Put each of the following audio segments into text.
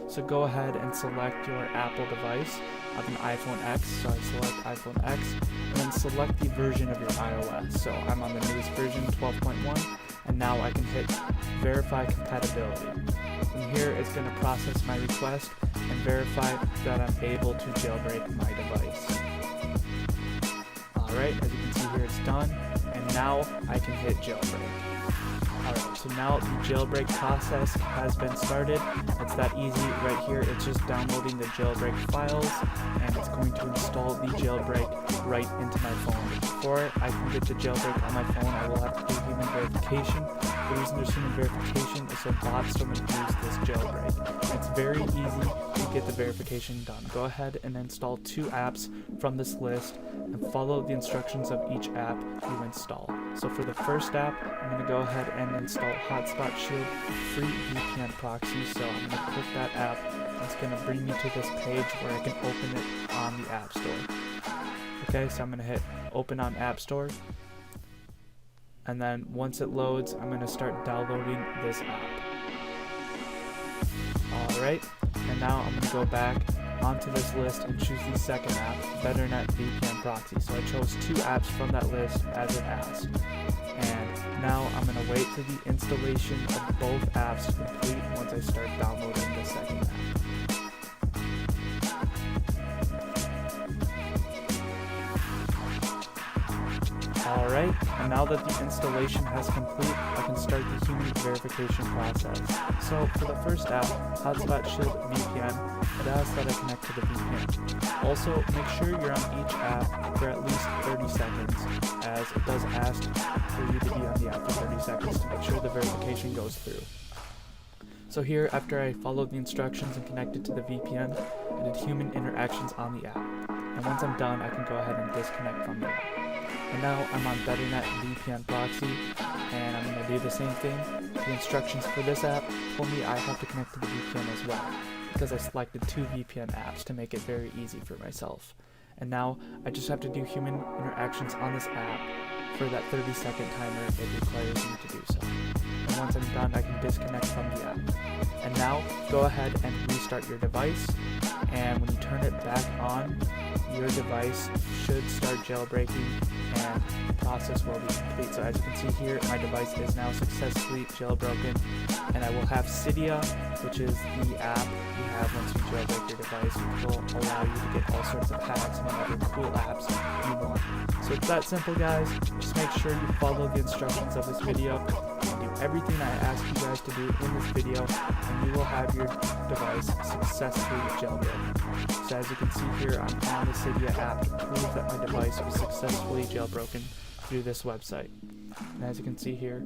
So go ahead and select your Apple device. I have an iPhone X, so I select iPhone X, and then select the version of your iOS. So I'm on the newest version, 12.1, and now I can hit Verify Compatibility. From here, it's going to process my request and verify that I'm able to jailbreak my device. Alright, as you can see here, it's done, and now I can hit jailbreak. Alright, so now the jailbreak process has been started. It's that easy right here. It's just downloading the jailbreak files, and it's going to install the jailbreak right into my phone. But before I can get the jailbreak on my phone, I will have to do human verification. The reason there's human verification is so bots don't abuse this jailbreak. And it's very easy to get the verification done. Go ahead and install 2 apps from this list and follow the instructions of each app you install. So for the first app, I'm going to go ahead and install Hotspot Shield free VPN proxy. So I'm going to click that app. It's going to bring me to this page where I can open it on the App Store. Okay, so I'm going to hit open on App Store. And then once it loads, I'm going to start downloading this app. Alright, and now I'm going to go back onto this list and choose the second app, BetterNet VPN Proxy. So I chose 2 apps from that list as it asked. And now I'm going to wait for the installation of both apps to complete once I start downloading the second app. Alright, and now that the installation has complete, I can start the human verification process. So for the first app, Hotspot Shield VPN, it asks that I connect to the VPN. Also, make sure you're on each app for at least 30 seconds, as it does ask for you to be on the app for 30 seconds to make sure the verification goes through. So here, after I followed the instructions and connected to the VPN, I did human interactions on the app. And once I'm done, I can go ahead and disconnect from the app. And now I'm on BetterNet VPN Proxy, and I'm going to do the same thing. The instructions for this app told me I have to connect to the VPN as well, because I selected 2 VPN apps to make it very easy for myself. And now I just have to do human interactions on this app for that 30-second timer it requires me to do so. And once I'm done, I can disconnect from the app. And now go ahead and restart your device, and when you turn it back on, your device should start jailbreaking and the process will be complete. So as you can see here, my device is now successfully jailbroken, and I will have Cydia, which is the app you have once you jailbreak your device, which will allow you to get all sorts of hacks and other cool apps you want. So it's that simple, guys. Just make sure you follow the instructions of this video and do everything I ask you guys to do in this video, and you will have your device successfully jailbroken. So as you can see here, I'm on the Cydia app to prove that my device was successfully jailbroken through this website. And as you can see here,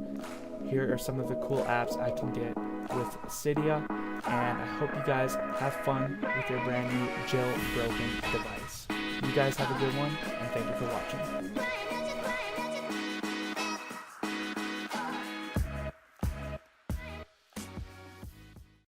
here are some of the cool apps I can get with Cydia, and I hope you guys have fun with your brand new jailbroken device. You guys have a good one, and thank you for watching.